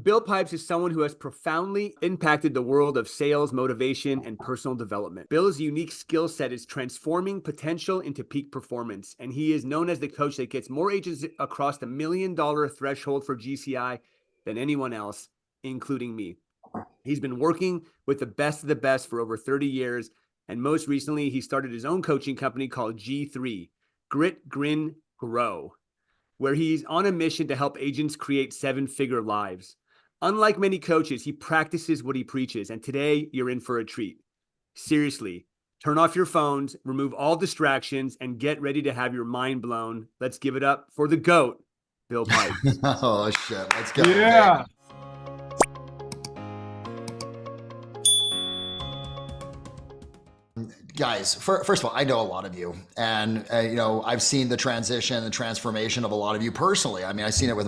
Bill Pipes is someone who has profoundly impacted the world of sales, motivation, and personal development. Bill's unique skill set is transforming potential into peak performance, and he is known as the coach that gets more agents across the $1 million threshold for GCI than anyone else, including me. He's been working with the best of the best for over 30 years, and most recently, he started his own coaching company called G3, Grit, Grin, Grow, where he's on a mission to help agents create seven-figure lives. Unlike many coaches, he practices what he preaches, and today you're in for a treat. Seriously, turn off your phones, remove all distractions, and get ready to have your mind blown. Let's give it up for the GOAT, Bill Pipes. Oh shit, let's go, Yeah. baby. Guys, first of all, I know a lot of you, and I've seen the transition, the transformation of a lot of you personally. I mean, I've seen it with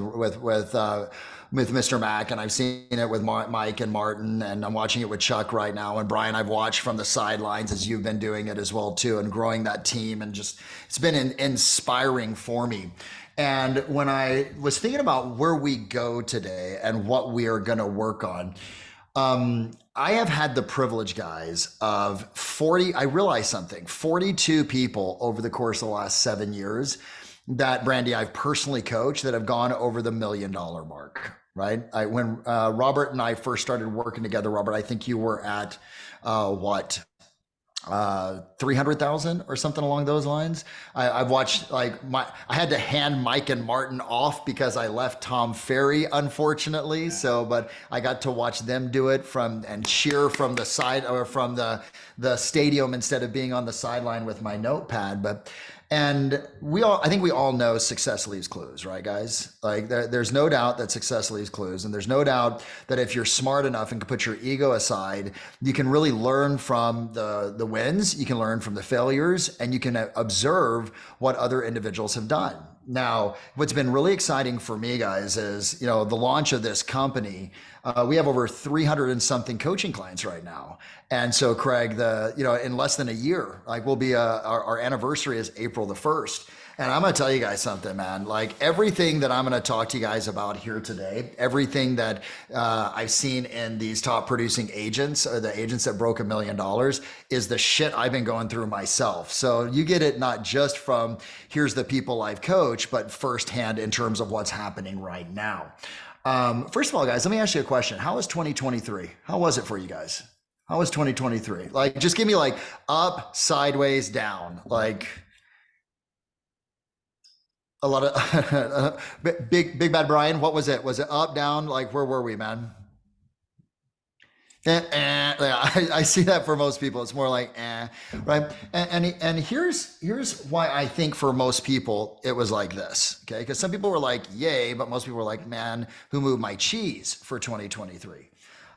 Mr. Mack, and I've seen it with Mike and Martin, and I'm watching it with Chuck right now. And Brian, I've watched from the sidelines as you've been doing it as well too, and growing that team, and just it's been inspiring for me. And when I was thinking about where we go today and what we are going to work on, I have had the privilege, guys, of 40, I realized something, 42 people over the course of the last 7 years that, Brandy, I've personally coached that have gone over the $1 million mark, right? When Robert and I first started working together, Robert, I think you were at what? 300,000 or something along those lines. I've watched I had to hand Mike and Martin off because I left Tom Ferry, unfortunately. So, but I got to watch them do it and cheer from the side or from the stadium instead of being on the sideline with my notepad. And I think we all know success leaves clues, right, guys? Like there's no doubt that success leaves clues. And there's no doubt that if you're smart enough and can put your ego aside, you can really learn from the wins, you can learn from the failures, and you can observe what other individuals have done. Now, what's been really exciting for me, guys, is, the launch of this company. We have over 300 and something coaching clients right now. And so, Craig, in less than a year, we'll be, our anniversary is April the 1st. And I'm going to tell you guys something, man. Like everything that I'm going to talk to you guys about here today, everything that I've seen in these top producing agents, or the agents that broke $1 million, is the shit I've been going through myself. So you get it not just from here's the people I've coached, but firsthand in terms of what's happening right now. First of all, guys, let me ask you a question. How was 2023? How was it for you guys? How was 2023? Just give me up, sideways, down, a lot of big bad Brian. What was it? Was it up, down? Where were we, man? I see that for most people. It's more like, right? And here's why I think for most people it was like this, okay? Because some people were like, yay, but most people were like, man, who moved my cheese for 2023?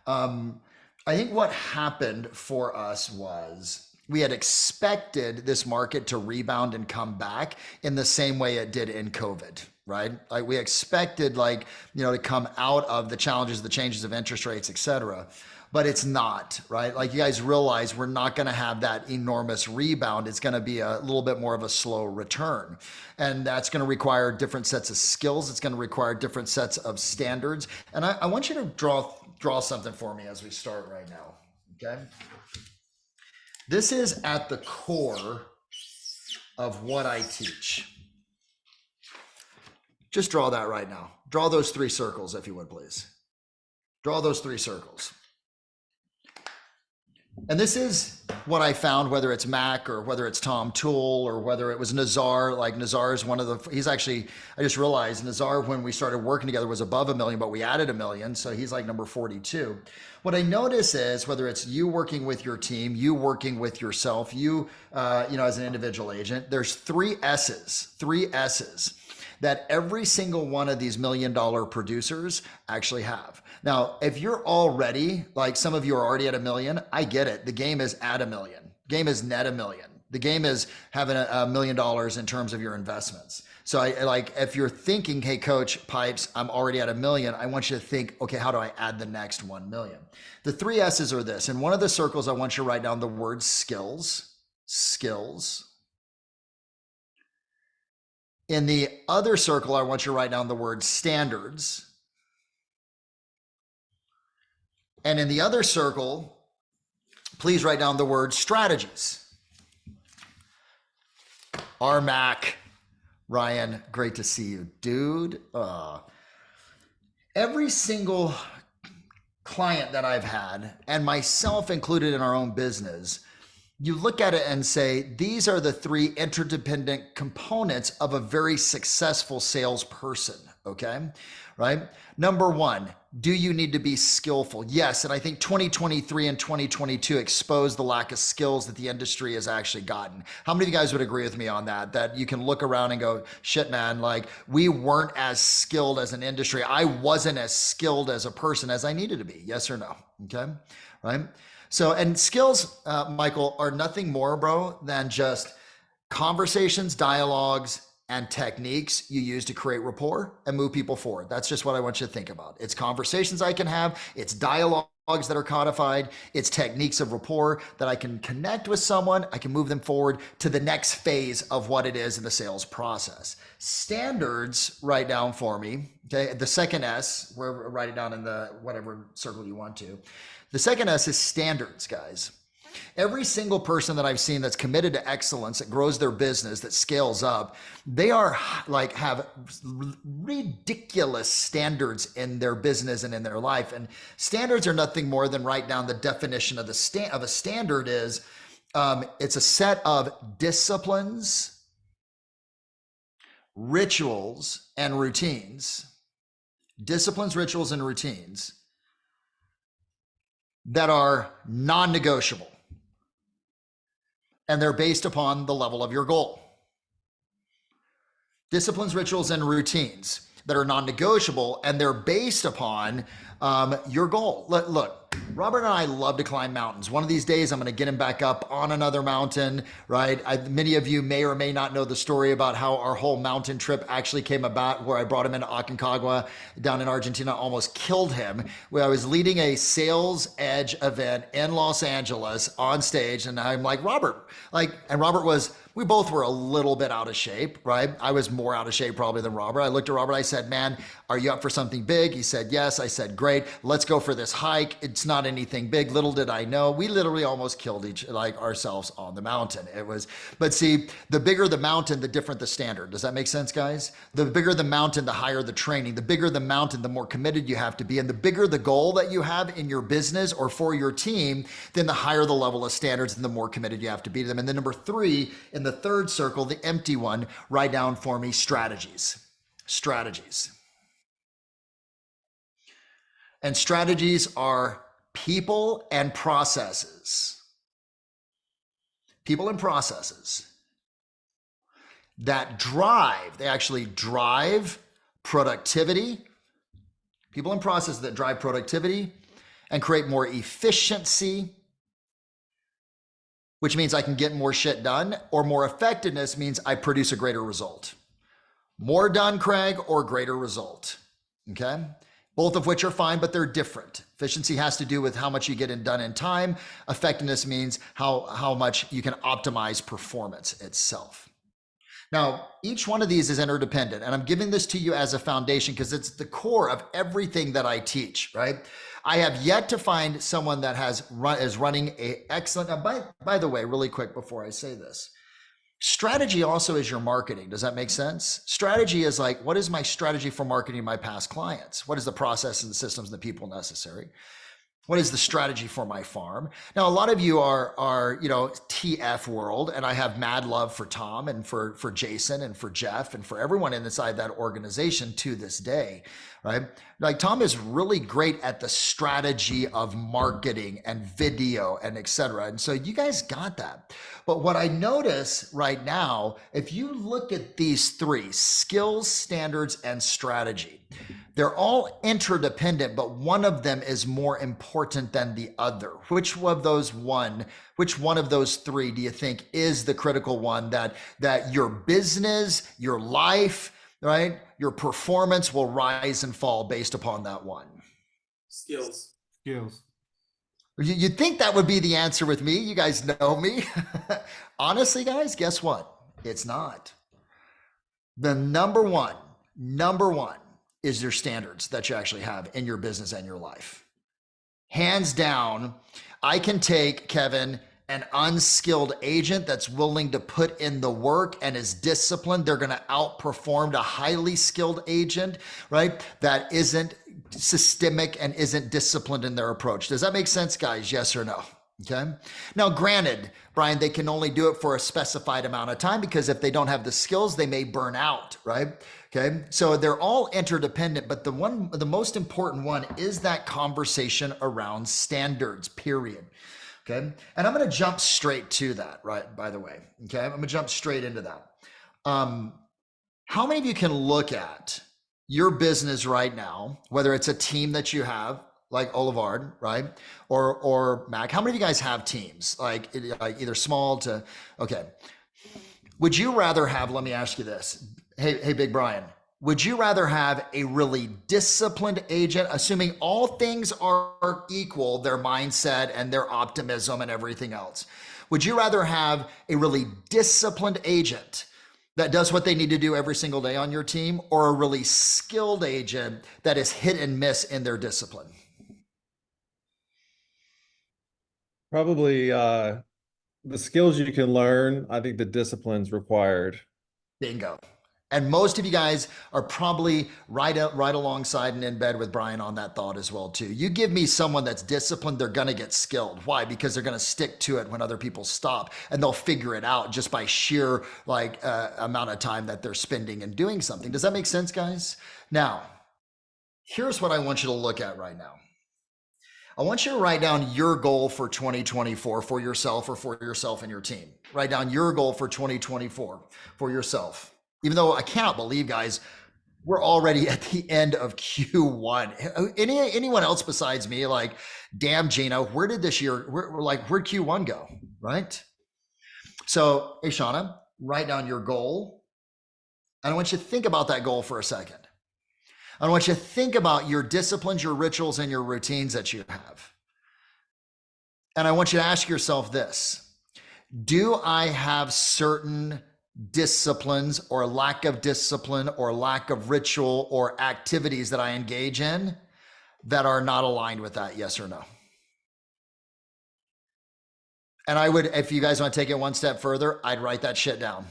I think what happened for us was we had expected this market to rebound and come back in the same way it did in COVID, right? We expected to come out of the challenges, the changes of interest rates, et cetera. But it's not, right? You guys realize we're not going to have that enormous rebound. It's going to be a little bit more of a slow return. And that's going to require different sets of skills. It's going to require different sets of standards. And I want you to draw something for me as we start right now, okay? This is at the core of what I teach. Just draw that right now. Draw those 3 circles, if you would, please. Draw those 3 circles. And this is what I found, whether it's Mac or whether it's Tom Toole or whether it was Nazar. Nazar is one of the, he's actually, I just realized Nazar, when we started working together, was above $1 million, but we added $1 million. So he's number 42. What I notice is whether it's you working with your team, you working with yourself, as an individual agent, there's 3 S's that every single one of these $1 million producers actually have. Now, if you're already, some of you are already at $1 million, I get it. The game is at $1 million. Game is net $1 million. The game is having $1 million in terms of your investments. So if you're thinking, hey, Coach Pipes, I'm already at $1 million, I want you to think, okay, how do I add the next 1 million? The 3 S's are this. In one of the circles, I want you to write down the word skills. In the other circle, I want you to write down the word standards. And in the other circle, please write down the word strategies. Mac, Ryan, great to see you, dude. Every single client that I've had, and myself included in our own business, you look at it and say, these are the three interdependent components of a very successful salesperson, okay? Right? Number one, do you need to be skillful? Yes, and I think 2023 and 2022 exposed the lack of skills that the industry has actually gotten. How many of you guys would agree with me on that? That you can look around and go, shit, man, like we weren't as skilled as an industry. I wasn't as skilled as a person as I needed to be. Yes or no? Okay, right? So, and skills, Michael, are nothing more, bro, than just conversations, dialogues, and techniques you use to create rapport and move people forward. That's just what I want you to think about. It's conversations I can have, it's dialogues that are codified, it's techniques of rapport that I can connect with someone, I can move them forward to the next phase of what it is in the sales process. Standards, write down for me, okay? The second S, write it down in the whatever circle you want to. The second S is standards, guys. Every single person that I've seen that's committed to excellence, that grows their business, that scales up, they are like have ridiculous standards in their business and in their life. And standards are nothing more than write down the definition of a standard is it's a set of disciplines, rituals, and routines. Disciplines, rituals, and routines that are non-negotiable. And they're based upon the level of your goal. Disciplines, rituals, and routines that are non-negotiable, and they're based upon your goal. Look, Robert and I love to climb mountains. One of these days, I'm going to get him back up on another mountain, right? Many of you may or may not know the story about how our whole mountain trip actually came about, where I brought him into Aconcagua down in Argentina, almost killed him, where I was leading a Sales Edge event in Los Angeles on stage. And I'm like, Robert, and Robert we both were a little bit out of shape, right? I was more out of shape probably than Robert. I looked at Robert, I said, man, are you up for something big? He said, yes. I said, great, let's go for this hike. It's not anything big. Little did I know, we literally almost killed ourselves on the mountain. But see, the bigger the mountain, the different the standard. Does that make sense, guys? The bigger the mountain, the higher the training. The bigger the mountain, the more committed you have to be. And the bigger the goal that you have in your business or for your team, then the higher the level of standards and the more committed you have to be to them. And then number three, in the third circle, the empty one, write down for me strategies. Strategies. And strategies are people and processes. People and processes that they actually drive productivity. People and processes that drive productivity and create more efficiency, which means I can get more shit done, or more effectiveness means I produce a greater result. More done, Craig, or greater result, okay? Both of which are fine, but they're different. Efficiency has to do with how much you get done in time. Effectiveness means how much you can optimize performance itself. Now, each one of these is interdependent, and I'm giving this to you as a foundation because it's the core of everything that I teach, right? I have yet to find someone that is running a excellent, by the way, really quick before I say this, strategy also is your marketing. Does that make sense? Strategy is like, what is my strategy for marketing my past clients? What is the process and the systems and the people necessary? What is the strategy for my farm? Now, a lot of you are TF world, and I have mad love for Tom and for Jason and for Jeff and for everyone inside that organization to this day, right? Like Tom is really great at the strategy of marketing and video and et cetera. And so you guys got that. But what I notice right now, if you look at these three, skills, standards, and strategy, they're all interdependent, but one of them is more important than the other. Which one of those three do you think is the critical one that your business, your life, right, your performance will rise and fall based upon that one? Skills. You'd think that would be the answer with me. You guys know me. Honestly, guys, guess what? It's not. The number one is your standards that you actually have in your business and your life. hands down, I can take, Kevin, an unskilled agent that's willing to put in the work and is disciplined. They're going to outperform a highly skilled agent, right? That isn't systemic and isn't disciplined in their approach. Does that make sense, guys? Yes or no? Okay. Now, granted, Brian, they can only do it for a specified amount of time because if they don't have the skills, they may burn out, right? Okay. So they're all interdependent, but the most important one is that conversation around standards, period. Okay. And I'm going to jump straight to that, right? By the way. Okay. I'm going to jump straight into that. How many of you can look at your business right now, whether it's a team that you have, like Olivard, right? Or Mac, how many of you guys have teams? Like either small to, okay. Would you rather have, let me ask you this. Hey, Big Brian, would you rather have a really disciplined agent, assuming all things are equal, their mindset and their optimism and everything else? Would you rather have a really disciplined agent that does what they need to do every single day on your team, or a really skilled agent that is hit and miss in their discipline? Probably the skills you can learn. I think the discipline's required. Bingo. And most of you guys are probably right alongside and in bed with Brian on that thought as well too. You give me someone that's disciplined, they're going to get skilled. Why? Because they're going to stick to it when other people stop, and they'll figure it out just by sheer amount of time that they're spending and doing something. Does that make sense, guys? Now, here's what I want you to look at right now. I want you to write down your goal for 2024 for yourself, or for yourself and your team. Write down your goal for 2024 for yourself. Even though I cannot believe, guys, we're already at the end of Q1. Anyone else besides me, like, damn, Gina, where'd Q1 go, right? So, hey, Shauna, write down your goal. And I want you to think about that goal for a second. I want you to think about your disciplines, your rituals, and your routines that you have. And I want you to ask yourself this: do I have certain disciplines or lack of discipline or lack of ritual or activities that I engage in that are not aligned with that? Yes or no? And I would, if you guys want to take it one step further, I'd write that shit down.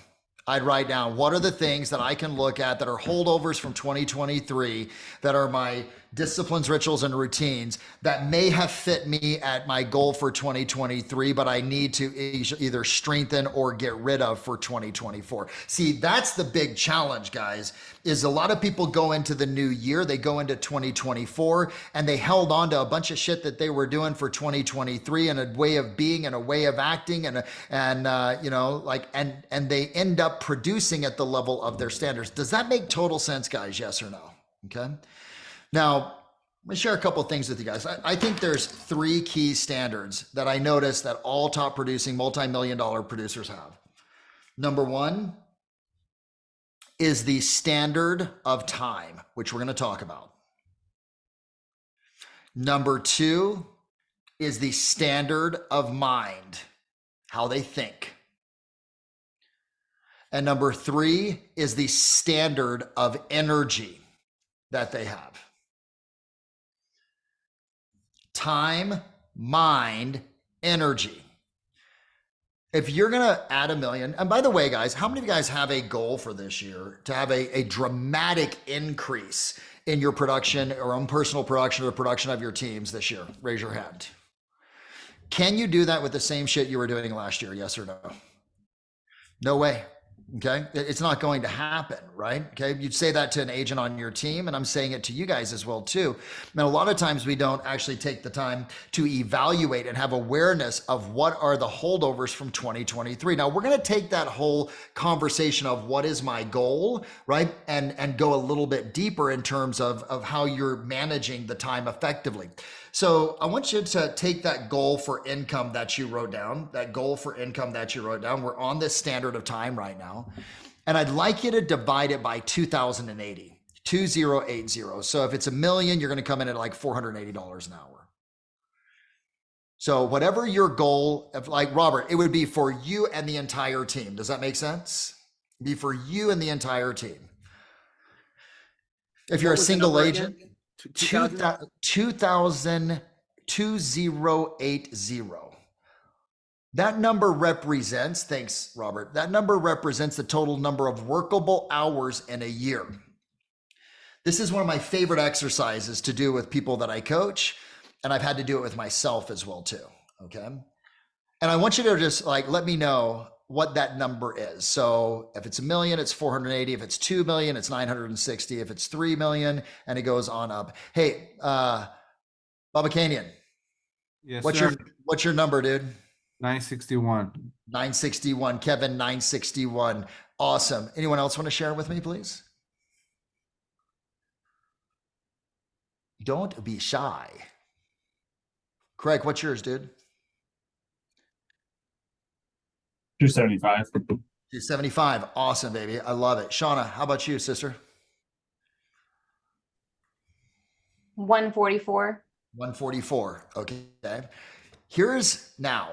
I'd write down, what are the things that I can look at that are holdovers from 2023 that are my disciplines, rituals, and routines that may have fit me at my goal for 2023, but I need to either strengthen or get rid of for 2024. See, that's the big challenge, guys, is a lot of people go into the new year, they go into 2024, and they held on to a bunch of shit that they were doing for 2023 and a way of being and a way of acting and they end up producing at the level of their standards. Does that make total sense, guys? Yes or no? Okay. Now, let me share a couple of things with you guys. I think there's 3 key standards that I noticed that all top producing multi-million-dollar producers have. Number 1 is the standard of time, which we're going to talk about. Number 2 is the standard of mind, how they think. And number 3 is the standard of energy that they have. Time, mind, energy. If you're going to add $1 million, and by the way, guys, how many of you guys have a goal for this year to have a dramatic increase in your production or own personal production or production of your teams this year? Raise your hand. Can you do that with the same shit you were doing last year? Yes or no? No way. Okay. It's not going to happen, right? Okay. You'd say that to an agent on your team, and I'm saying it to you guys as well too. And a lot of times we don't actually take the time to evaluate and have awareness of what are the holdovers from 2023. Now we're going to take that whole conversation of what is my goal, right? And go a little bit deeper in terms of how you're managing the time effectively. So I want you to take that goal for income that you wrote down, We're on this standard of time right now. And I'd like you to divide it by 2080. So if it's $1 million, you're going to come in at like $480 an hour. So whatever your goal, like Robert, it would be for you and the entire team. Does that make sense? It'd be for you and the entire team. If you're a single agent, 2080. 2080. That number represents, thanks, Robert, that number represents the total number of workable hours in a year. This is one of my favorite exercises to do with people that I coach, and I've had to do it with myself as well too, okay? And I want you to just like, let me know what that number is. So if it's $1 million, it's 480. If it's 2 million, it's 960. If it's 3 million, and it goes on up. Hey, Baba Canyon. Yes, What's sir. what's your number, dude? 961. 961. Kevin, 961. Awesome. Anyone else want to share it with me, please? Don't be shy. Craig, what's yours, dude? 275. 275. Awesome, baby. I love it. Shauna, how about you, sister? 144. 144. Okay. Here's now,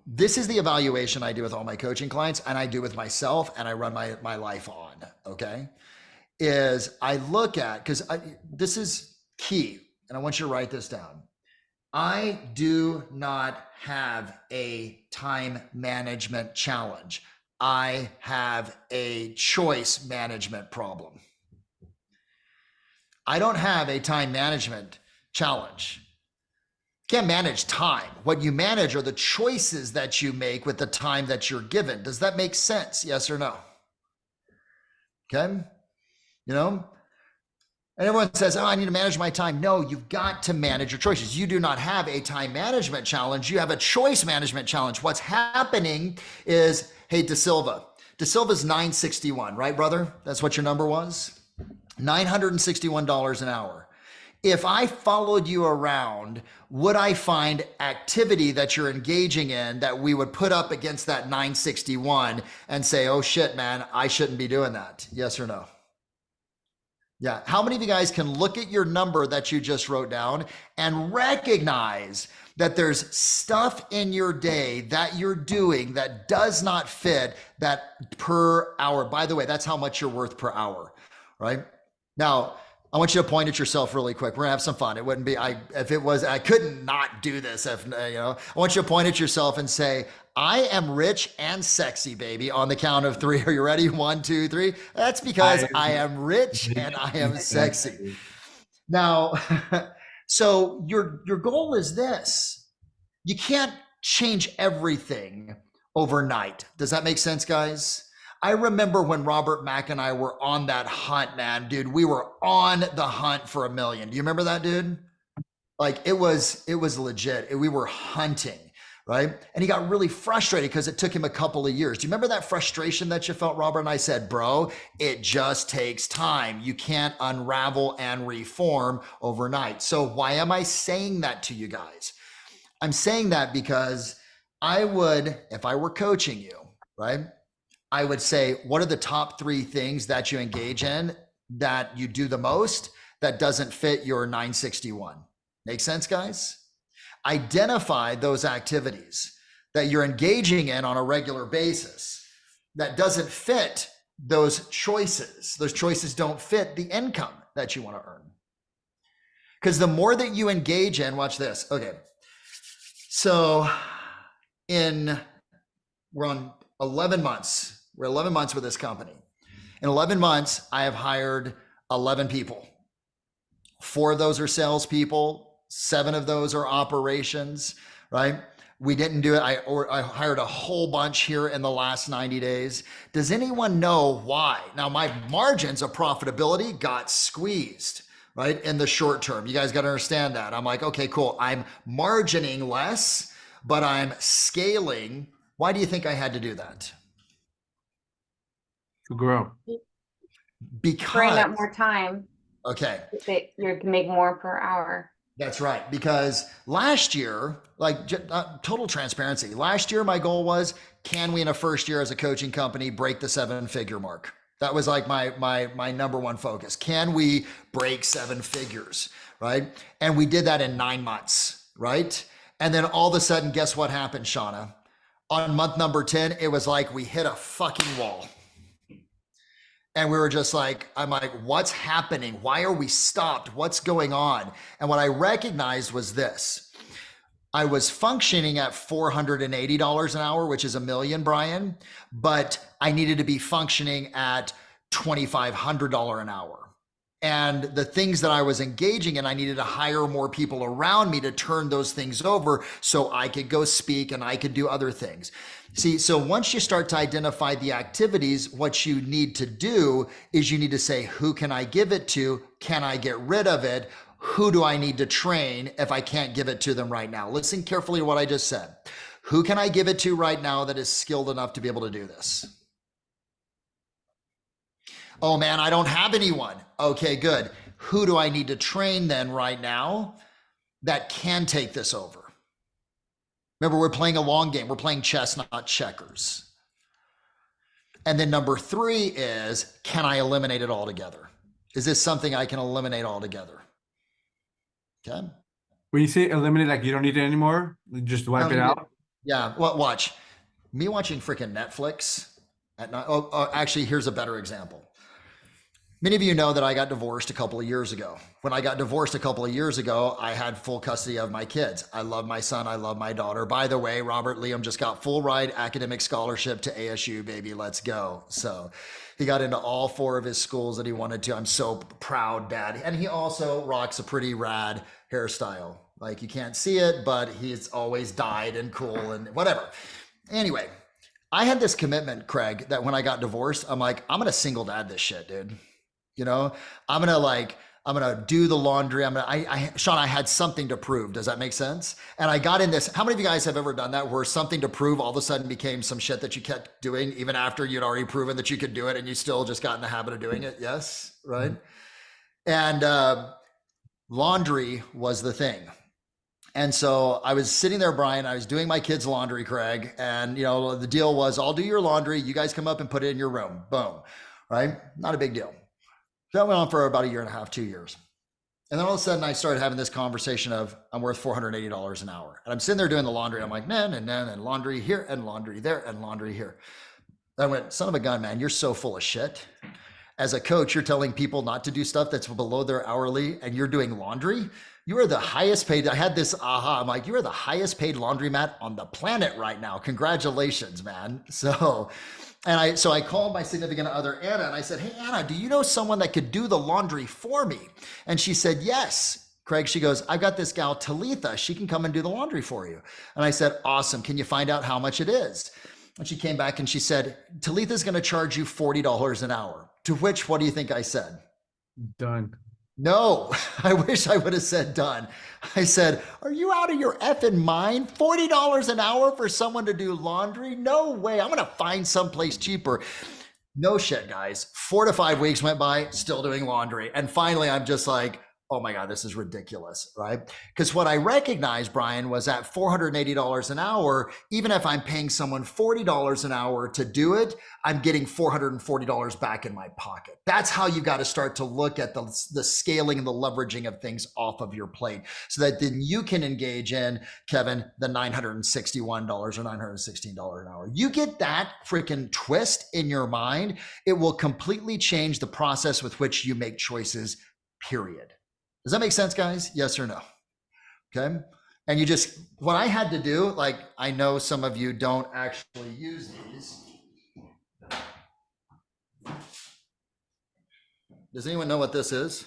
this is the evaluation I do with all my coaching clients, and I do with myself, and I run my life on. Okay. Is I look at, because this is key, and I want you to write this down. I do not have a time management challenge. I have a choice management problem. I don't have a time management challenge. You can't manage time. What you manage are the choices that you make with the time that you're given. Does that make sense? Yes or no? Okay. You know, and everyone says, oh, I need to manage my time. No, you've got to manage your choices. You do not have a time management challenge. You have a choice management challenge. What's happening is, hey, De Silva's 961, right, brother? That's what your number was? $961 an hour. If I followed you around, would I find activity that you're engaging in that we would put up against that 961 and say, oh shit, man, I shouldn't be doing that? Yes or no? Yeah. How many of you guys can look at your number that you just wrote down and recognize that there's stuff in your day that you're doing that does not fit that per hour? By the way, that's how much you're worth per hour, right? Now, I want you to point at yourself really quick. We're gonna have some fun. It wouldn't be, I couldn't not do this if, I want you to point at yourself and say, I am rich and sexy, baby, on the count of 3. Are you ready? 1, 2, 3. That's because I am rich and I am sexy. Now, so your goal is this. You can't change everything overnight. Does that make sense, guys? I remember when Robert Mack and I were on that hunt, man, dude, we were on the hunt for $1 million. Do you remember that, dude? Like it was legit. We were hunting, right? And he got really frustrated because it took him a couple of years. Do you remember that frustration that you felt, Robert? And I said, bro, it just takes time. You can't unravel and reform overnight. So why am I saying that to you guys? I'm saying that because I would, if I were coaching you, right? I would say, what are the top 3 things that you engage in that you do the most that doesn't fit your 961? Make sense, guys? Identify those activities that you're engaging in on a regular basis that doesn't fit those choices. Those choices don't fit the income that you want to earn. Because the more that you engage in, watch this. Okay. So we're on 11 months. We're 11 months with this company. In 11 months, I have hired 11 people. 4 of those are salespeople. 7 of those are operations, right? We didn't do it. I hired a whole bunch here in the last 90 days. Does anyone know why? Now, my margins of profitability got squeezed, right? In the short term. You guys got to understand that. I'm like, okay, cool. I'm margining less, but I'm scaling. Why do you think I had to do that? To grow. Because Bring up more time. Okay. You can make more per hour. That's right. Because last year, like total transparency, last year my goal was, can we in a first year as a coaching company break the 7-figure mark? That was like my number one focus. Can we break 7 figures, right? And we did that in 9 months, right? And then all of a sudden, guess what happened, Shauna? On month number 10, it was like we hit a fucking wall. And we were just like, I'm like, what's happening? Why are we stopped? What's going on? And what I recognized was this. I was functioning at $480 an hour, which is $1 million, Brian, but I needed to be functioning at $2,500 an hour. And the things that I was engaging in, I needed to hire more people around me to turn those things over so I could go speak and I could do other things. See, so once you start to identify the activities, what you need to do is you need to say, who can I give it to? Can I get rid of it? Who do I need to train if I can't give it to them right now? Listen carefully to what I just said. Who can I give it to right now that is skilled enough to be able to do this? Oh man, I don't have anyone. Okay, good. Who do I need to train then right now that can take this over? Remember, we're playing a long game. We're playing chess, not checkers. And then number 3 is, can I eliminate it altogether? Is this something I can eliminate altogether? Okay. When you say eliminate, like you don't need it anymore, just wipe it out. Yeah. Well, watch me watching freaking Netflix at night. Oh, actually, here's a better example. Many of you know that I got divorced a couple of years ago. When I got divorced a couple of years ago, I had full custody of my kids. I love my son. I love my daughter. By the way, Robert Liam just got full ride academic scholarship to ASU, baby. Let's go. So he got into all 4 of his schools that he wanted to. I'm so proud, Dad. And he also rocks a pretty rad hairstyle. Like you can't see it, but he's always dyed and cool and whatever. Anyway, I had this commitment, Craig, that when I got divorced, I'm like, I'm going to single dad this shit, dude. You know, I'm going to do the laundry. Sean, I had something to prove. Does that make sense? And I got in this. How many of you guys have ever done that where something to prove all of a sudden became some shit that you kept doing even after you'd already proven that you could do it and you still just got in the habit of doing it? Yes. Right. And laundry was the thing. And so I was sitting there, Brian, I was doing my kids' laundry, Craig. And, you know, the deal was I'll do your laundry. You guys come up and put it in your room. Boom. Right. Not a big deal. That went on for about 1.5 years, 2 years. And then all of a sudden I started having this conversation of I'm worth $480 an hour. And I'm sitting there doing the laundry. And I'm like, man, and laundry here and laundry there and laundry here. I went, son of a gun, man, you're so full of shit. As a coach, you're telling people not to do stuff that's below their hourly and you're doing laundry. You are the highest paid. I had this aha. I'm like, you are the highest paid laundromat on the planet right now. Congratulations, man. So I called my significant other, Anna, and I said, hey, Anna, do you know someone that could do the laundry for me? And she said, yes. Craig, she goes, I've got this gal, Talitha. She can come and do the laundry for you. And I said, awesome. Can you find out how much it is? And she came back and she said, Talitha's going to charge you $40 an hour. To which, what do you think I said? Done. No, I wish I would have said done. I said, are you out of your effing mind? $40 an hour for someone to do laundry? No way. I'm going to find someplace cheaper. No shit, guys. 4 to 5 weeks went by, still doing laundry. And finally, I'm just like, oh my God, this is ridiculous, right? Because what I recognized, Brian, was at $480 an hour, even if I'm paying someone $40 an hour to do it, I'm getting $440 back in my pocket. That's how you got to start to look at the scaling and the leveraging of things off of your plate so that then you can engage in, Kevin, the $961 or $916 an hour. You get that freaking twist in your mind, it will completely change the process with which you make choices, period. Does that make sense, guys? Yes or no? Okay. And you just, what I had to do, like, I know some of you don't actually use these. Does anyone know what this is?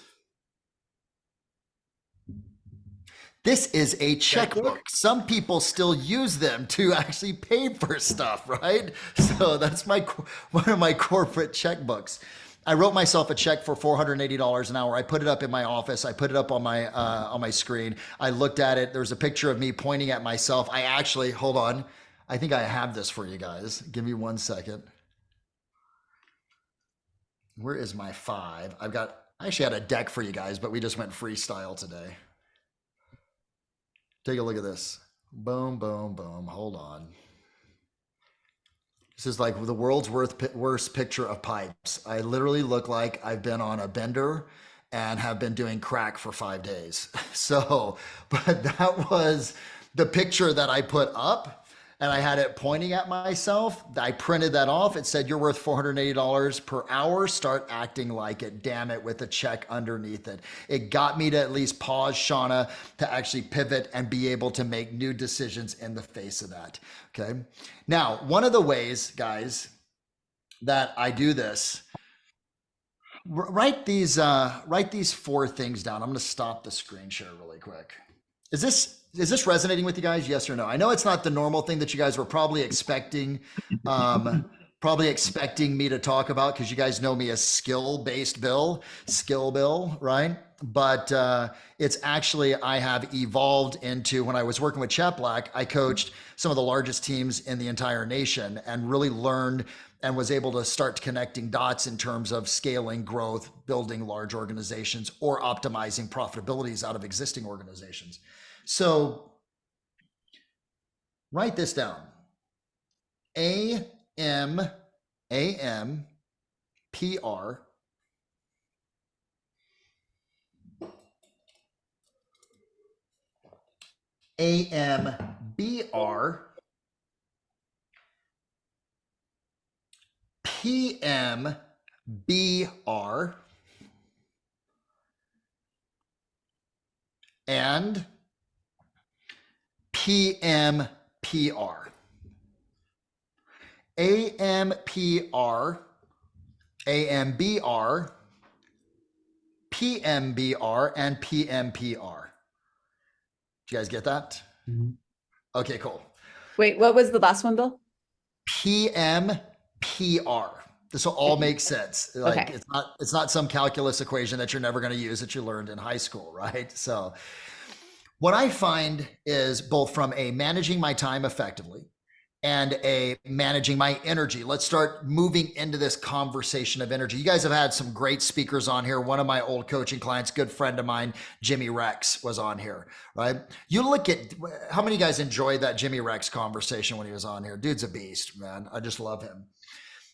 This is a checkbook. Some people still use them to actually pay for stuff, right? So that's one of my corporate checkbooks. I wrote myself a check for $480 an hour. I put it up in my office. I put it up on my screen. I looked at it. There's a picture of me pointing at myself. I actually, hold on. I think I have this for you guys. Give me 1 second. Where is my 5? I actually had a deck for you guys, but we just went freestyle today. Take a look at this. Boom, boom, boom. Hold on. This is like the world's worst picture of pipes. I literally look like I've been on a bender and have been doing crack for 5 days. So, but that was the picture that I put up. and I had it pointing at myself. I printed that off. It said, you're worth $480 per hour. Start acting like it, damn it, with a check underneath it. It got me to at least pause, Shauna, to actually pivot and be able to make new decisions in the face of that. Okay. Now, one of the ways, guys, that I do this, write these 4 things down. I'm going to stop the screen share really quick. Is this resonating with you guys? Yes or no? I know it's not the normal thing that you guys were probably expecting me to talk about, because you guys know me as skill Bill, right? But it's actually, I have evolved into, when I was working with Chet Black, I coached some of the largest teams in the entire nation and really learned and was able to start connecting dots in terms of scaling growth, building large organizations, or optimizing profitabilities out of existing organizations. So write this down. AMPR, AMBR, PMBR, and PMPR. AMPR, AMBR, PMBR, and PMPR. Did you guys get that? Mhm. Okay, cool. Wait, what was the last one, Bill? PMPR. This will all make sense. Like, Okay. it's not some calculus equation that you're never going to use that you learned in high school, right? So what I find is, both from a managing my time effectively and a managing my energy. Let's start moving into this conversation of energy. You guys have had some great speakers on here. One of my old coaching clients, good friend of mine, Jimmy Rex, was on here, right? You look at, how many of you guys enjoyed that Jimmy Rex conversation when he was on here? Dude's a beast, man. I just love him.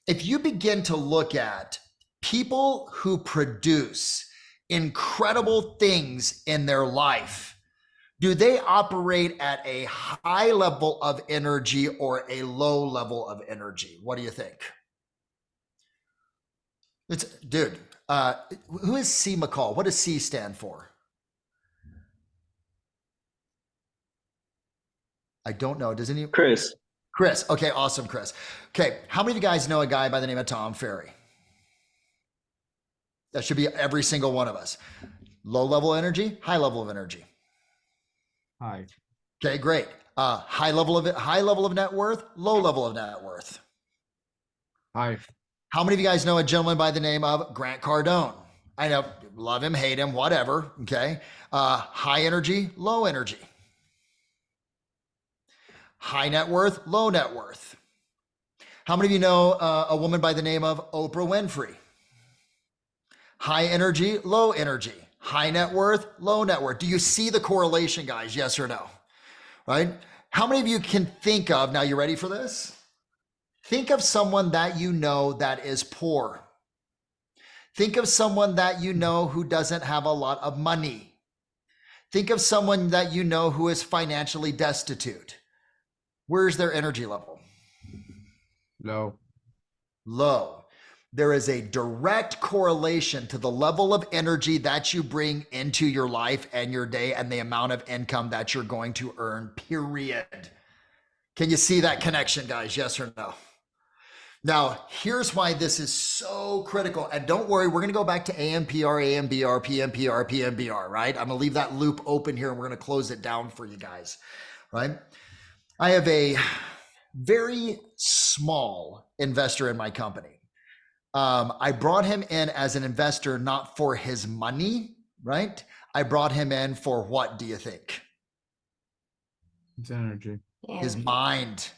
If you begin to look at people who produce incredible things in their life, do they operate at a high level of energy or a low level of energy? What do you think? Who is C. McCall? What does C stand for? I don't know. Does any? Chris. Chris. Okay, awesome, Chris. Okay, how many of you guys know a guy by the name of Tom Ferry? That should be every single one of us. Low level energy, high level of energy. Hi. Okay, great. High level of net worth, low level of net worth. Hi. How many of you guys know a gentleman by the name of Grant Cardone? I know, love him, hate him, whatever. Okay. High energy, low energy. High net worth, low net worth. How many of you know a woman by the name of Oprah Winfrey? High energy, low energy. High net worth, low net worth. Do you see the correlation, guys? Yes or no? Right? How many of you can think of, now you ready for this? Think of someone that you know that is poor. Think of someone that you know who doesn't have a lot of money. Think of someone that you know who is financially destitute. Where's their energy level? Low. Low. There is a direct correlation to the level of energy that you bring into your life and your day and the amount of income that you're going to earn, period. Can you see that connection, guys? Yes or no? Now, here's why this is so critical. And don't worry, we're going to go back to AMPR, AMBR, PMPR, PMBR, right? I'm going to leave that loop open here and we're going to close it down for you guys, right? I have a very small investor in my company. I brought him in as an investor, not for his money, right? I brought him in for what do you think? It's energy. His mind.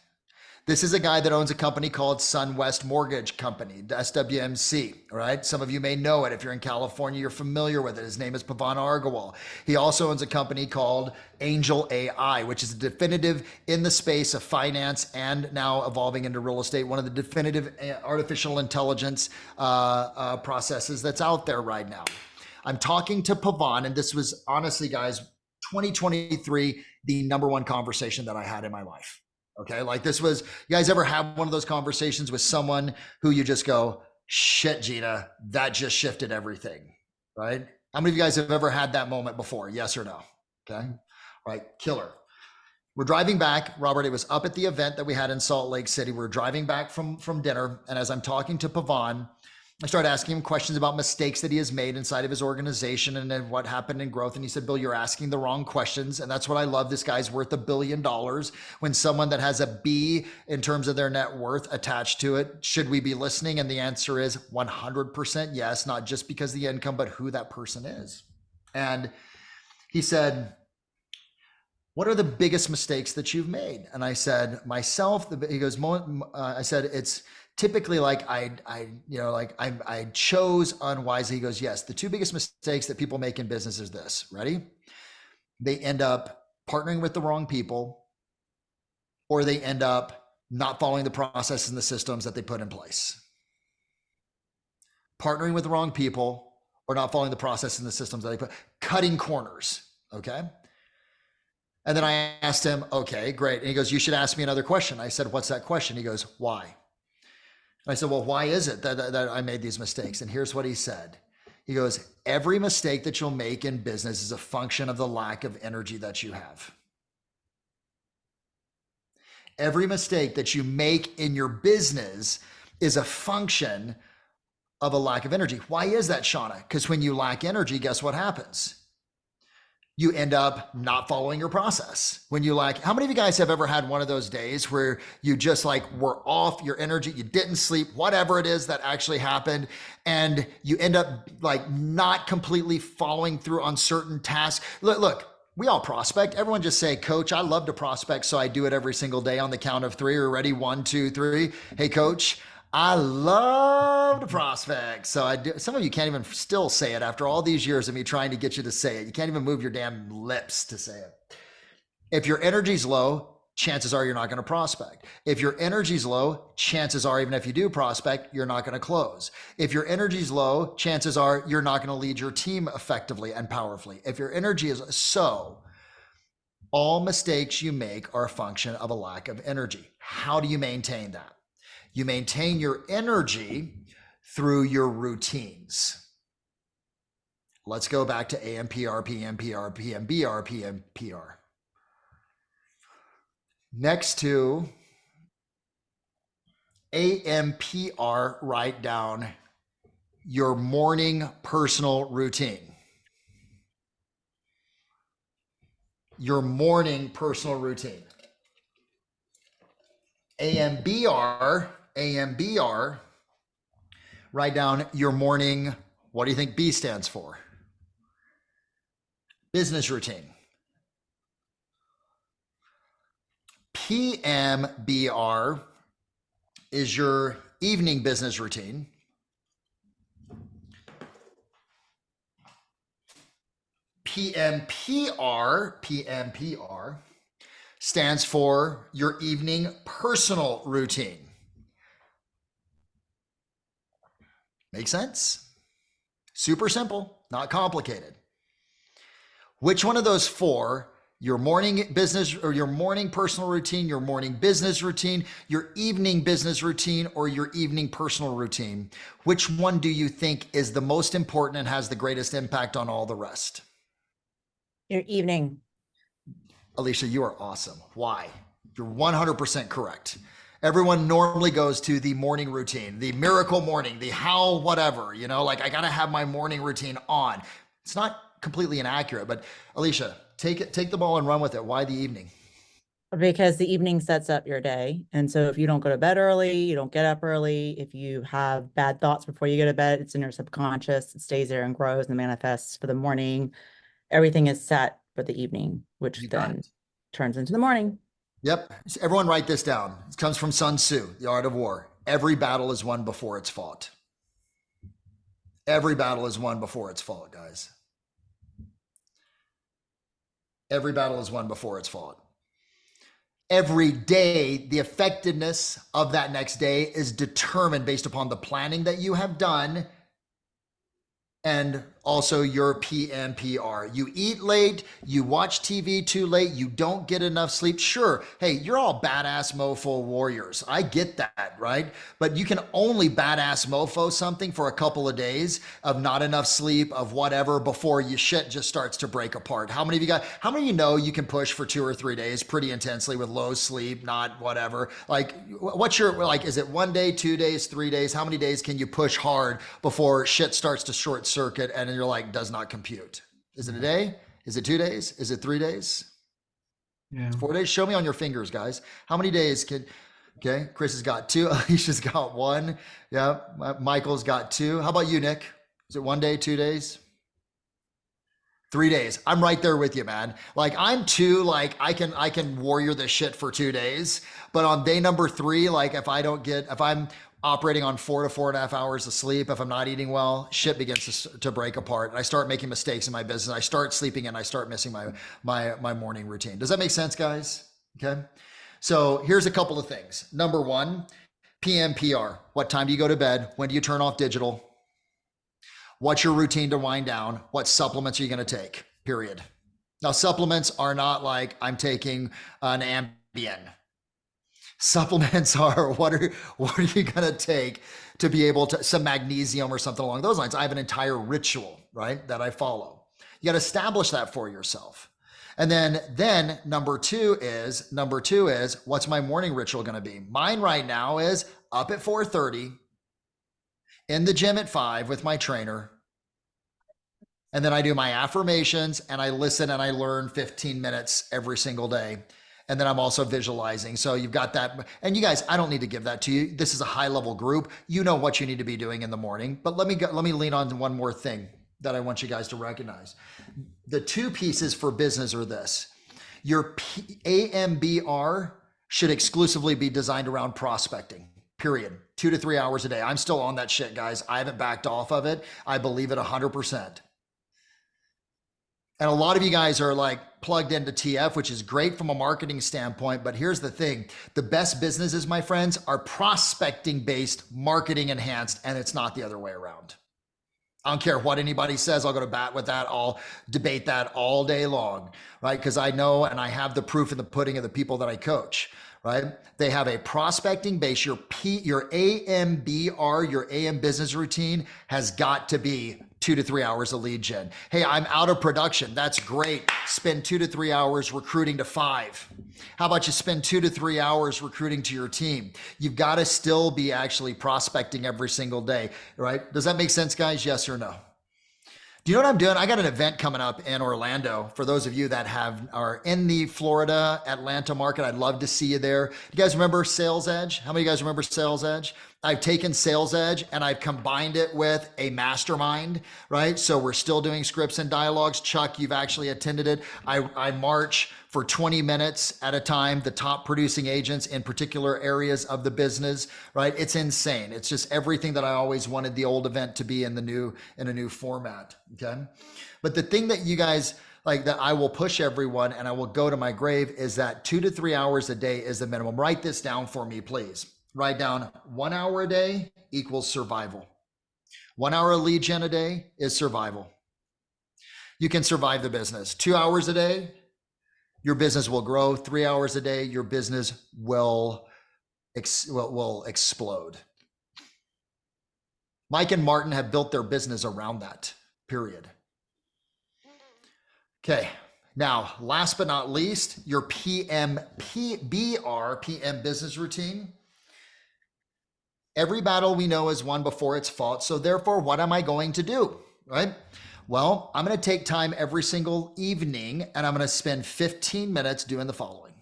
This is a guy that owns a company called SunWest Mortgage Company, SWMC, right? Some of you may know it. If you're in California, you're familiar with it. His name is Pavan Argawal. He also owns a company called Angel AI, which is definitive in the space of finance and now evolving into real estate, one of the definitive artificial intelligence processes that's out there right now. I'm talking to Pavan, and this was honestly, guys, 2023, the #1 conversation that I had in my life. Okay. Like this was, you guys ever have one of those conversations with someone who you just go, shit, Gina, that just shifted everything, right? How many of you guys have ever had that moment before? Yes or no? Okay. All right. Killer. We're driving back, Robert. It was up at the event that we had in Salt Lake City. We're driving back from dinner. And as I'm talking to Pavan, I started asking him questions about mistakes that he has made inside of his organization and then what happened in growth. And he said, Bill, you're asking the wrong questions. And that's what I love. This guy's worth $1 billion. When someone that has a B in terms of their net worth attached to it, should we be listening? And the answer is 100% yes, not just because of the income, but who that person is. And he said, what are the biggest mistakes that you've made? And I said, myself, he goes, I said, it's typically like I chose unwisely. He goes, yes, the two biggest mistakes that people make in business is this. Ready? They end up partnering with the wrong people, or they end up not following the process and the systems that they put in place. Partnering with the wrong people or not following the process and the systems that they put, cutting corners. Okay. And then I asked him, okay, great. And he goes, you should ask me another question. I said, what's that question? He goes, why? And I said, well, why is it that I made these mistakes? And here's what he said. He goes, every mistake that you'll make in business is a function of the lack of energy that you have. Every mistake that you make in your business is a function of a lack of energy. Why is that, Shauna? Because when you lack energy, guess what happens? You end up not following your process. When you lack, how many of you guys have ever had one of those days where you just like were off your energy, you didn't sleep, whatever it is that actually happened, and you end up like not completely following through on certain tasks? Look, we all prospect. Everyone just say, Coach, I love to prospect, so I do it every single day on the count of 3. Are ready? 1, 2, 3. Hey, Coach, I love to prospect. So I do. Some of you can't even still say it after all these years of me trying to get you to say it. You can't even move your damn lips to say it. If your energy's low, chances are you're not going to prospect. If your energy's low, chances are even if you do prospect, you're not going to close. If your energy's low, chances are you're not going to lead your team effectively and powerfully. If your energy is so, all mistakes you make are a function of a lack of energy. How do you maintain that? You maintain your energy through your routines. Let's go back to AMPR, PMPR, PMBR, PMPR. Next to AMPR, write down your morning personal routine. Your morning personal routine. AMBR, write down your morning, what do you think B stands for? Business routine. PMBR is your evening business routine. PMPR stands for your evening personal routine. Make sense? Super simple, not complicated. Which one of those 4, your morning business or your morning personal routine, your morning business routine, your evening business routine, or your evening personal routine, which one do you think is the most important and has the greatest impact on all the rest? Your evening. Alicia, you are awesome. Why? You're 100% correct. Everyone normally goes to the morning routine, the miracle morning, the how whatever, like I got to have my morning routine on. It's not completely inaccurate, but Alicia, take the ball and run with it. Why the evening? Because the evening sets up your day. And so if you don't go to bed early, you don't get up early. If you have bad thoughts before you go to bed, it's in your subconscious. It stays there and grows and manifests for the morning. Everything is set for the evening, which then turns into the morning. Yep. So everyone write this down. It comes from Sun Tzu, The Art of War. Every battle is won before it's fought. Every battle is won before it's fought, guys. Every battle is won before it's fought. Every day, the effectiveness of that next day is determined based upon the planning that you have done and also your PMPR. You eat late, you watch TV too late, you don't get enough sleep. Sure, hey, you're all badass mofo warriors. I get that, right? But you can only badass mofo something for a couple of days of not enough sleep, of whatever, before your shit just starts to break apart. How many of you know you can push for 2 or 3 days pretty intensely with low sleep, not whatever? Like, what's your, like, is it 1 day, 2 days, 3 days? How many days can you push hard before shit starts to short circuit and you're like, does not compute? Is it a day? Is it 2 days? Is it 3 days? Yeah. 4 days? Show me on your fingers, guys. How many days okay, Chris has got 2. Alicia's got 1. Yeah, Michael's got 2. How about you, Nick? Is it 1 day, 2 days? 3 days. I'm right there with you, man. Like, I'm 2, like I can warrior this shit for 2 days. But on day number 3, like if I'm operating on 4 to 4.5 hours of sleep, if I'm not eating well, shit begins to break apart. And I start making mistakes in my business. I start sleeping and I start missing my morning routine. Does that make sense, guys? Okay. So here's a couple of things. Number 1, PMPR. What time do you go to bed? When do you turn off digital? What's your routine to wind down? What supplements are you going to take? Period. Now, supplements are not like I'm taking an Ambien. Supplements are what are you going to take to be able to, some magnesium or something along those lines. I have an entire ritual, right, that I follow. You got to establish that for yourself. And then number two is what's my morning ritual going to be? Mine right now is up at 4:30, in the gym at 5 with my trainer. And then I do my affirmations and I listen and I learn 15 minutes every single day. And then I'm also visualizing. So you've got that. And you guys, I don't need to give that to you. This is a high level group. You know what you need to be doing in the morning. But let me lean on to one more thing that I want you guys to recognize. The 2 pieces for business are this. Your AMBR should exclusively be designed around prospecting, period. 2 to 3 hours a day. I'm still on that shit, guys. I haven't backed off of it. I believe it 100%. And a lot of you guys are like plugged into TF, which is great from a marketing standpoint. But here's the thing. The best businesses, my friends, are prospecting based, marketing enhanced, and it's not the other way around. I don't care what anybody says. I'll go to bat with that. I'll debate that all day long, right? Because I know and I have the proof in the pudding of the people that I coach, right? They have a prospecting base. Your AMBR, your AM business routine has got to be 2 to 3 hours of lead gen. Hey, I'm out of production. That's great. Spend 2 to 3 hours recruiting to 5. How about you spend 2 to 3 hours recruiting to your team? You've got to still be actually prospecting every single day, right? Does that make sense, guys? Yes or no? Do you know what I'm doing? I got an event coming up in Orlando. For those of you that are in the Florida, Atlanta market, I'd love to see you there. You guys remember Sales Edge? How many of you guys remember Sales Edge? I've taken Sales Edge and I've combined it with a mastermind, right? So we're still doing scripts and dialogues. Chuck, you've actually attended it. I march for 20 minutes at a time, the top producing agents in particular areas of the business, right? It's insane. It's just everything that I always wanted the old event to be in a new format, okay? But the thing that you guys, like that I will push everyone and I will go to my grave is that 2 to 3 hours a day is the minimum. Write this down for me, please. Write down 1 hour a day equals survival. 1 hour of lead gen a day is survival. You can survive the business. 2 hours a day, your business will grow. 3 hours a day, your business will explode. Mike and Martin have built their business around that, period. Okay. Now, last but not least, your PM business routine. Every battle we know is won before it's fought. So therefore, what am I going to do, right? Well, I'm going to take time every single evening and I'm going to spend 15 minutes doing the following.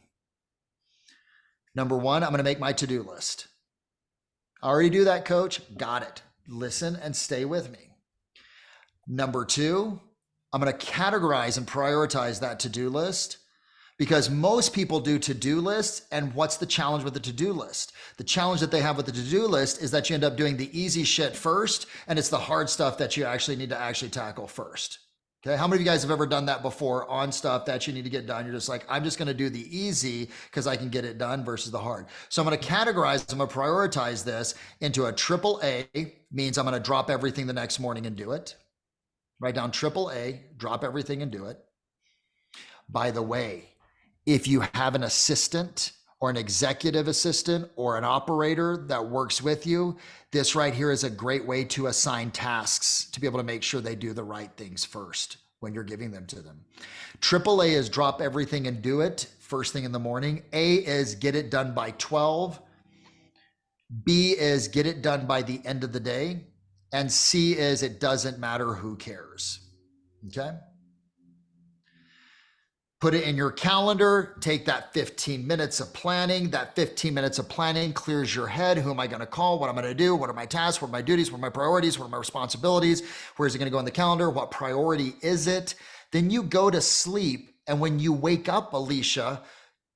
Number 1, I'm going to make my to-do list. I already do that, coach. Got it. Listen and stay with me. Number 2, I'm going to categorize and prioritize that to-do list. Because most people do to-do lists, and what's the challenge with the to-do list? The challenge that they have with the to-do list is that you end up doing the easy shit first, and it's the hard stuff that you actually need to actually tackle first. Okay, how many of you guys have ever done that before on stuff that you need to get done? You're just like, I'm just gonna do the easy because I can get it done versus the hard. So I'm gonna categorize, I'm gonna prioritize this into a AAA, means I'm gonna drop everything the next morning and do it. Write down AAA, drop everything and do it. By the way, if you have an assistant or an executive assistant or an operator that works with you, this right here is a great way to assign tasks to be able to make sure they do the right things first when you're giving them to them. AAA is drop everything and do it first thing in the morning. A is get it done by 12. B is get it done by the end of the day. And C is it doesn't matter, who cares. Okay? Put it in your calendar, take that 15 minutes of planning. That 15 minutes of planning clears your head. Who am I going to call? What am I going to do? What are my tasks? What are my duties? What are my priorities? What are my responsibilities? Where is it going to go in the calendar? What priority is it? Then you go to sleep. And when you wake up, Alicia,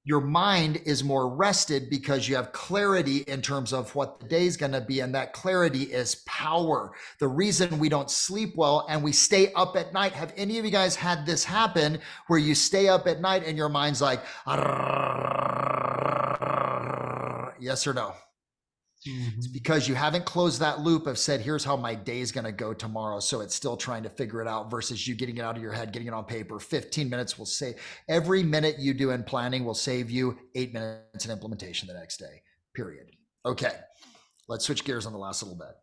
your mind is more rested because you have clarity in terms of what the day is going to be. And that clarity is power. The reason we don't sleep well and we stay up at night. Have any of you guys had this happen where you stay up at night and your mind's like, yes or no? It's because you haven't closed that loop of said, here's how my day is going to go tomorrow. So it's still trying to figure it out versus you getting it out of your head, getting it on paper. 15 minutes will save, every minute you do in planning will save you 8 minutes in implementation the next day, period. Okay, let's switch gears on the last little bit.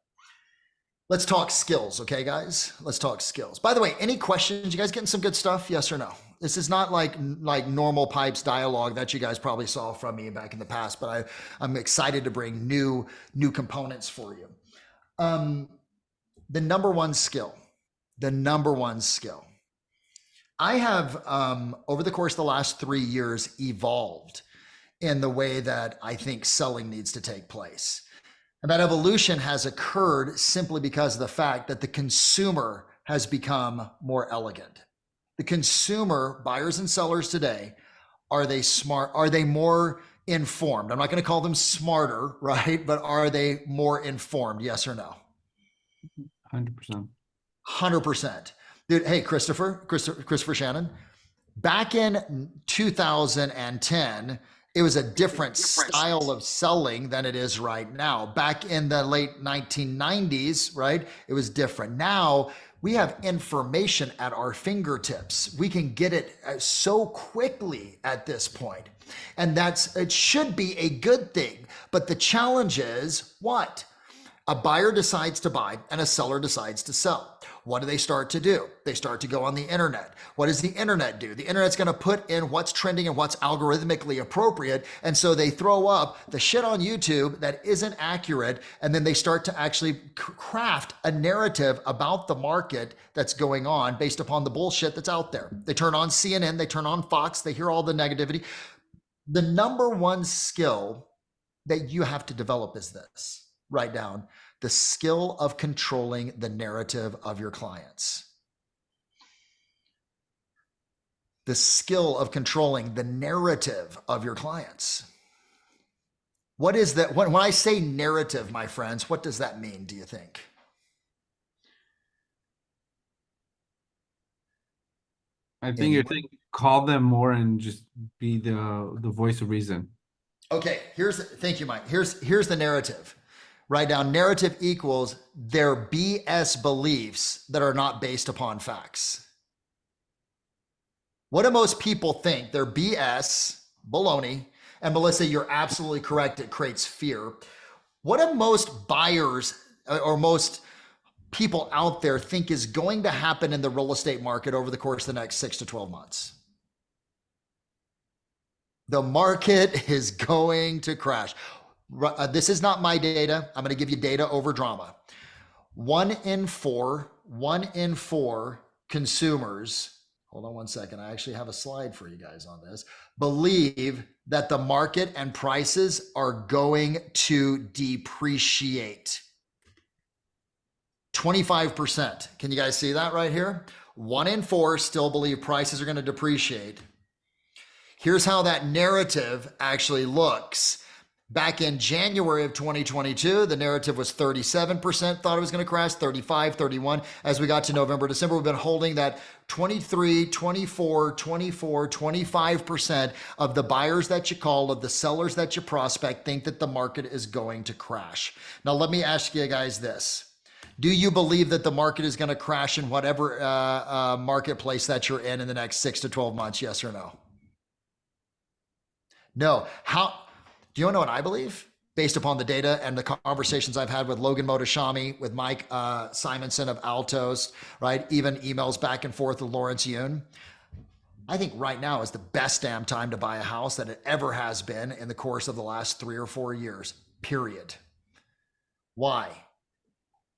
Let's talk skills, okay, guys? Let's talk skills. By the way, any questions? You guys getting some good stuff? Yes or no? This is not like normal pipes dialogue that you guys probably saw from me back in the past, but I'm excited to bring new components for you. The number one skill. I have, over the course of the last 3 years, evolved in the way that I think selling needs to take place. And that evolution has occurred simply because of the fact that the consumer has become more elegant. The consumer, buyers and sellers today, are they smart? Are they more informed? I'm not going to call them smarter, right? But are they more informed? Yes or no? 100%. 100%. Dude, hey, Christopher Shannon, back in 2010, it was a different style of selling than it is right now. Back in the late 1990s, right? It was different. Now we have information at our fingertips. We can get it so quickly at this point. And it should be a good thing. But the challenge is what? A buyer decides to buy and a seller decides to sell. What do they start to do? They start to go on the internet. What does the internet do? The internet's going to put in what's trending and what's algorithmically appropriate. And so they throw up the shit on YouTube that isn't accurate. And then they start to actually craft a narrative about the market that's going on based upon the bullshit that's out there. They turn on CNN, they turn on Fox, they hear all the negativity. The number one skill that you have to develop is this. Write down the skill of controlling the narrative of your clients. The skill of controlling the narrative of your clients. What is that? When I say narrative, my friends, what does that mean, do you think? I think you're saying call them more and just be the voice of reason. Okay, thank you, Mike. Here's the narrative. Write down narrative equals their BS beliefs that are not based upon facts. What do most people think? They're BS, baloney. And Melissa, you're absolutely correct. It creates fear. What do most buyers or most people out there think is going to happen in the real estate market over the course of the next 6 to 12 months? The market is going to crash. This is not my data. I'm going to give you data over drama. 1 in 4 consumers, hold on one second. I actually have a slide for you guys on this, believe that the market and prices are going to depreciate. 25%. Can you guys see that right here? 1 in 4 still believe prices are going to depreciate. Here's how that narrative actually looks. Back in January of 2022, the narrative was 37% thought it was going to crash, 35, 31. As we got to November, December, we've been holding that 23, 24, 24, 25% of the buyers that you call, of the sellers that you prospect, think that the market is going to crash. Now, let me ask you guys this. Do you believe that the market is going to crash in whatever marketplace that you're in the next 6 to 12 months? Yes or no? No. How do you know what I believe? Based upon the data and the conversations I've had with Logan Motoshami, with Mike Simonson of Altos, right? Even emails back and forth with Lawrence Yun. I think right now is the best damn time to buy a house that it ever has been in the course of the last 3 or 4 years, period. Why?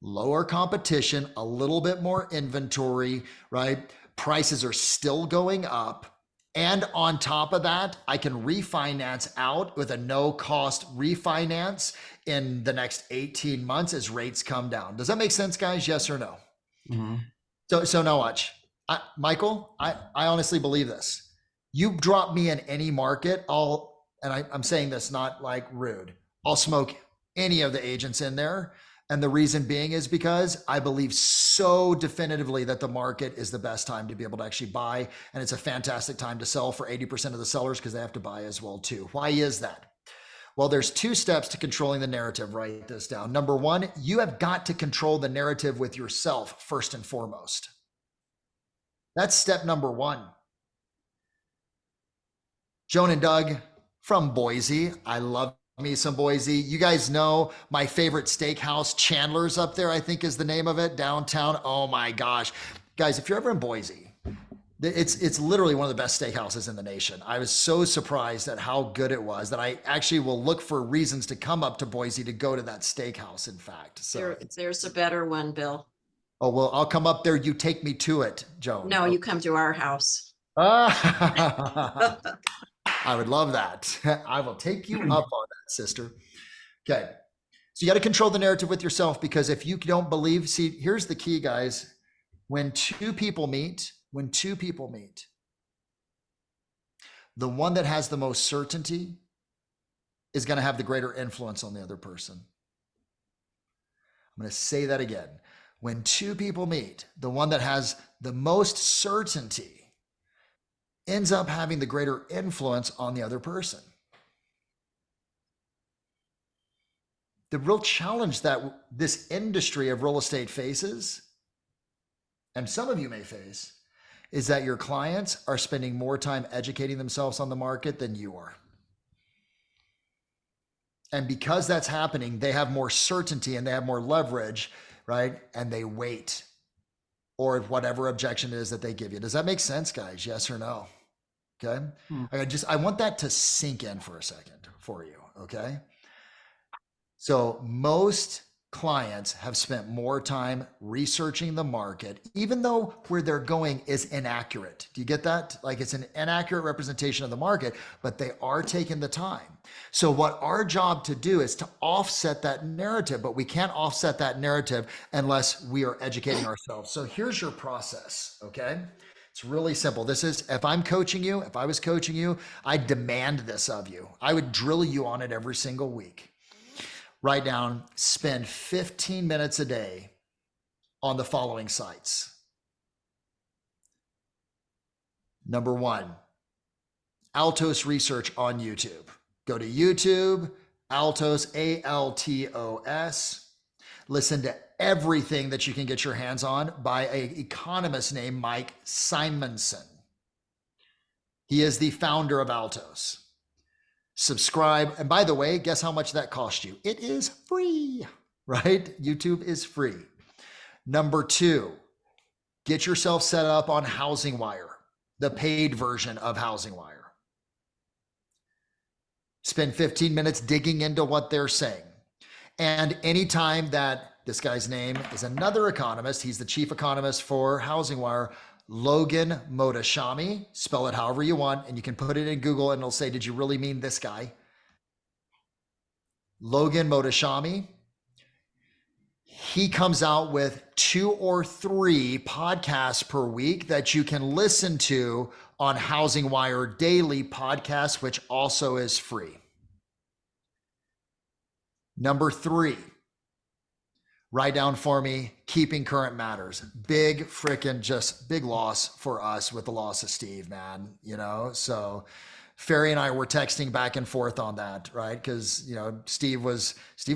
Lower competition, a little bit more inventory, right? Prices are still going up. And on top of that, I can refinance out with a no cost refinance in the next 18 months as rates come down. Does that make sense, guys? Yes or no? Mm-hmm. So now watch. Michael, I honestly believe this. You drop me in any market, I'm saying this not like rude, I'll smoke any of the agents in there. And the reason being is because I believe so definitively that the market is the best time to be able to actually buy. And it's a fantastic time to sell for 80% of the sellers because they have to buy as well too. Why is that? Well, there's 2 steps to controlling the narrative. Write this down. Number 1, you have got to control the narrative with yourself first and foremost. That's step number 1. Joan and Doug from Boise. I love me some Boise. You guys know my favorite steakhouse, Chandler's up there, I think is the name of it, downtown. Oh my gosh. Guys, if you're ever in Boise, it's literally one of the best steakhouses in the nation. I was so surprised at how good it was that I actually will look for reasons to come up to Boise to go to that steakhouse, in fact. So There's a better one, Bill. oh, well, I'll come up there. You take me to it, Joan. No, you come to our house. I would love that. I will take you up on that, sister. Okay. So you got to control the narrative with yourself, because if you don't believe, see, here's the key, guys. When two people meet, the one that has the most certainty is going to have the greater influence on the other person. I'm going to say that again. When 2 people meet, the one that has the most certainty ends up having the greater influence on the other person. The real challenge that this industry of real estate faces, and some of you may face, is that your clients are spending more time educating themselves on the market than you are. And because that's happening, they have more certainty and they have more leverage, right? And they wait, or whatever objection it is that they give you. Does that make sense, guys? Yes or no? Okay. I want that to sink in for a second for you. Okay. So most clients have spent more time researching the market, even though where they're going is inaccurate. Do you get that? Like, it's an inaccurate representation of the market, but they are taking the time. So what our job to do is to offset that narrative, but we can't offset that narrative unless we are educating ourselves. So here's your process. Okay. It's really simple. This is, if I'm coaching you, if I was coaching you, I demand this of you. I would drill you on it every single week. Write down, spend 15 minutes a day on the following sites. Number 1, Altos Research on YouTube. Go to YouTube, Altos, ALTOS. Listen to everything that you can get your hands on by an economist named Mike Simonson. He is the founder of Altos. Subscribe. And by the way, guess how much that cost you? It is free, right? YouTube is free. Number 2, get yourself set up on Housing Wire, the paid version of Housing Wire. Spend 15 minutes digging into what they're saying. And anytime that, this guy's name is another economist, he's the chief economist for Housing Wire, Logan Motoshami, spell it however you want, and you can put it in Google and it'll say, did you really mean this guy? Logan Motoshami. He comes out with 2 or 3 podcasts per week that you can listen to on Housing Wire Daily Podcast, which also is free. Number 3, write down for me, Keeping Current Matters. Big freaking just big loss for us with the loss of Steve, man. You know, so Ferry and I were texting back and forth on that, right? Because Steve was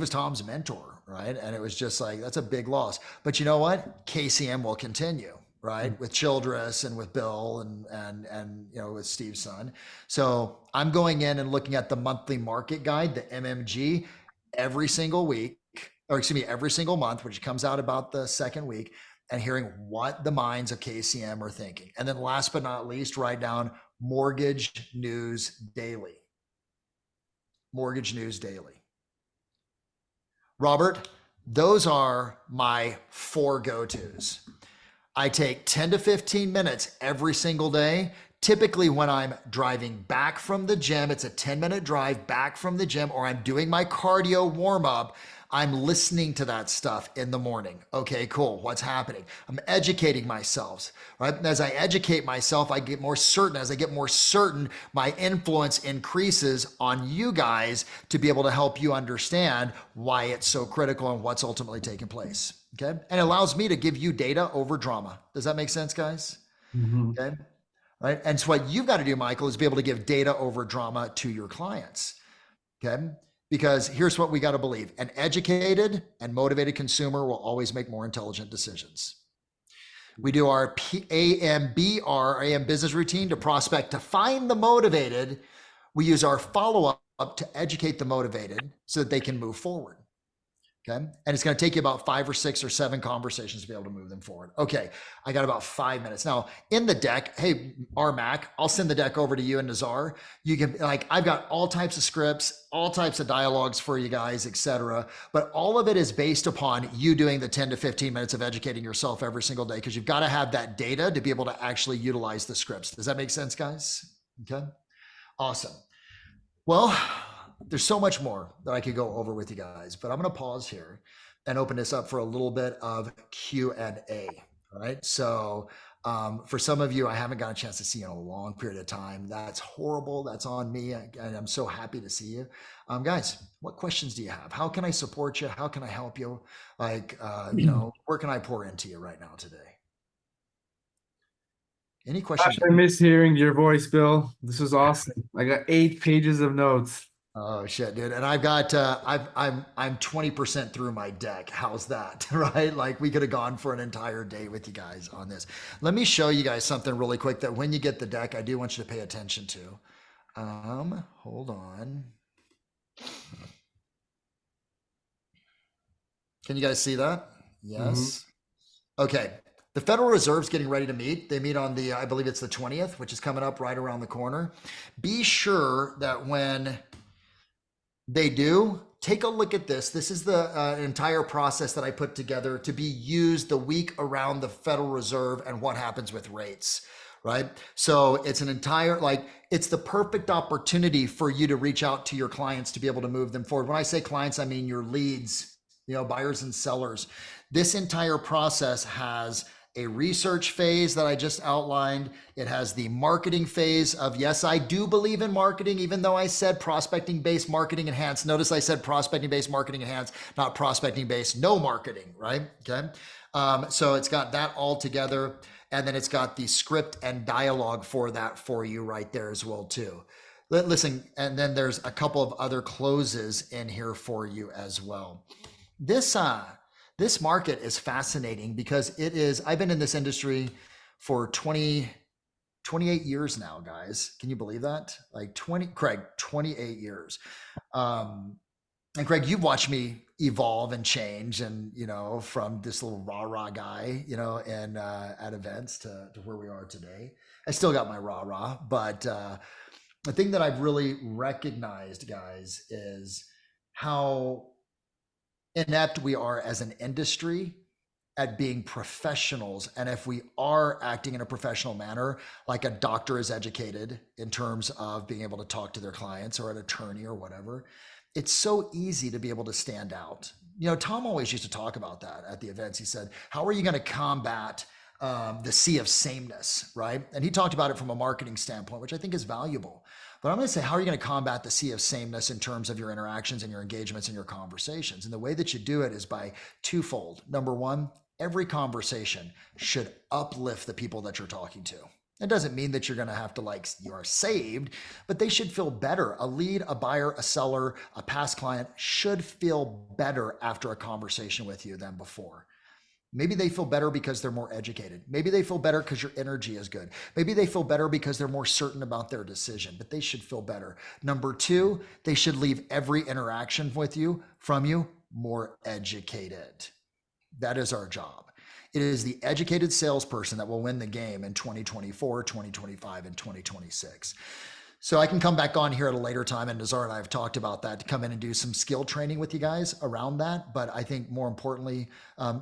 Tom's mentor, right? And it was just like, that's a big loss. But you know what? KCM will continue, right? With Childress and with Bill and with Steve's son. So I'm going in and looking at the monthly market guide, the MMG, every single week, or excuse me, every single month, which comes out about the second week, and hearing what the minds of KCM are thinking. And then last but not least, write down Mortgage News Daily. Mortgage News Daily. Robert, those are my 4 go-tos. I take 10 to 15 minutes every single day. Typically when I'm driving back from the gym, it's a 10-minute drive back from the gym, or I'm doing my cardio warm-up, I'm listening to that stuff in the morning. Okay, cool. What's happening? I'm educating myself, right? And as I educate myself, I get more certain. As I get more certain, my influence increases on you guys to be able to help you understand why it's so critical and what's ultimately taking place. Okay. And it allows me to give you data over drama. Does that make sense, guys? Okay. Right. And so what you've got to do, Michael, is be able to give data over drama to your clients. Okay. Because here's what we got to believe. An educated and motivated consumer will always make more intelligent decisions. We do our AMBR, AM business routine, to prospect, to find the motivated. We use our follow-up to educate the motivated so that they can move forward. Okay. And it's going to take you about 5 or 6 or 7 conversations to be able to move them forward. Okay. I got about 5 minutes. Now in the deck, hey, RMAC, I'll send the deck over to you and Nazar. You can, I've got all types of scripts, all types of dialogues for you guys, etc. But all of it is based upon you doing the 10 to 15 minutes of educating yourself every single day, because you've got to have that data to be able to actually utilize the scripts. Does that make sense, guys? Okay. Awesome. Well, there's so much more that I could go over with you guys, but I'm going to pause here and open this up for a little bit of Q&A. All right. So for some of you, I haven't got a chance to see you in a long period of time. That's horrible. That's on me. And I'm so happy to see you. Guys, what questions do you have? How can I support you? How can I help you? Where can I pour into you right now today? Any questions? I miss hearing your voice, Bill. This was awesome. I got 8 pages of notes. Oh shit, dude. And I've got, I'm 20% through my deck. How's that? Right? Like we could have gone for an entire day with you guys on this. Let me show you guys something really quick that when you get the deck, I do want you to pay attention to. Hold on. Can you guys see that? Yes. Okay. The Federal Reserve's getting ready to meet. They meet on the, I believe it's the 20th, which is coming up right around the corner. Be sure that when they do, take a look at this. This is the entire process that I put together to be used the week around the Federal Reserve and what happens with rates, right? So it's an entire, it's the perfect opportunity for you to reach out to your clients to be able to move them forward. When I say clients, I mean your leads, buyers and sellers. This entire process has a research phase that I just outlined. It has the marketing phase of, yes, I do believe in marketing, even though I said prospecting-based marketing enhanced. Notice I said prospecting-based marketing enhanced, not prospecting-based no marketing, right? Okay. So it's got that all together. And then it's got the script and dialogue for that for you right there as well too. Listen, and then there's a couple of other closes in here for you as well. This market is fascinating because it is, I've been in this industry for 28 years now, guys. Can you believe that? Craig, 28 years. And Craig, you've watched me evolve and change and, from this little rah-rah guy, and at events to where we are today. I still got my rah-rah, but the thing that I've really recognized, guys, is how inept we are as an industry at being professionals. And if we are acting in a professional manner, like a doctor is educated in terms of being able to talk to their clients, or an attorney or whatever, it's so easy to be able to stand out. Tom always used to talk about that at the events. He said, how are you going to combat the sea of sameness, right? And he talked about it from a marketing standpoint, which I think is valuable. But I'm going to say, how are you going to combat the sea of sameness in terms of your interactions and your engagements and your conversations? And the way that you do it is by twofold. Number one, every conversation should uplift the people that you're talking to. It doesn't mean that you're going to have to like, you are saved, but they should feel better. A lead, a buyer, a seller, a past client should feel better after a conversation with you than before. Maybe they feel better because they're more educated. Maybe they feel better because your energy is good. Maybe they feel better because they're more certain about their decision, but they should feel better. Number two, they should leave every interaction with you, from you, more educated. That is our job. It is the educated salesperson that will win the game in 2024, 2025, and 2026. So I can come back on here at a later time, and Nazar and I have talked about that, to come in and do some skill training with you guys around that. But I think more importantly,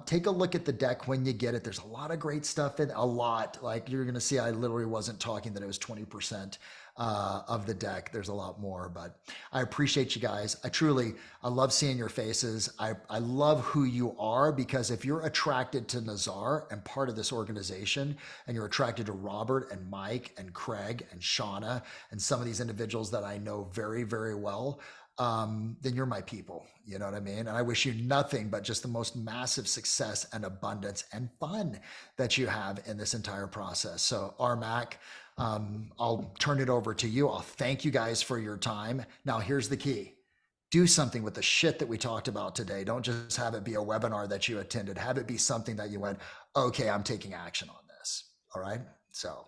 take a look at the deck when you get it. There's a lot of great stuff in, a lot. Like you're going to see, I literally wasn't talking that it was 20% of the deck. There's a lot more, but I appreciate you guys. I love seeing your faces. I love who you are, because if you're attracted to Nazar and part of this organization, and you're attracted to Robert and Mike and Craig and Shauna and some of these individuals that I know very, very well, then you're my people. You know what I mean? And I wish you nothing but just the most massive success and abundance and fun that you have in this entire process. So RMAC, I'll turn it over to you. I'll thank you guys for your time. Now, here's the key. Do something with the shit that we talked about today. Don't just have it be a webinar that you attended. Have it be something that you went, okay, I'm taking action on this. All right. So,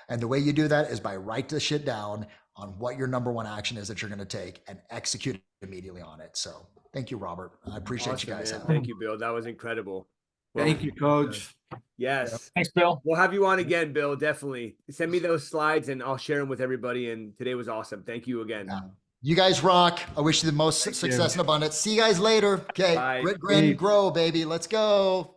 and the way you do that is by write the shit down on what your number one action is that you're going to take, and execute immediately on it. So thank you, Robert. I appreciate you guys. Thank you, Bill. That was incredible. Thank you, coach. Yes. Thanks, Bill. We'll have you on again, Bill. Definitely. Send me those slides and I'll share them with everybody. And today was awesome. Thank you again. You guys rock. I wish you the most Thank success you. and abundance. See you guys later. Okay. Bye. Grit, grin, grow, baby. Let's go.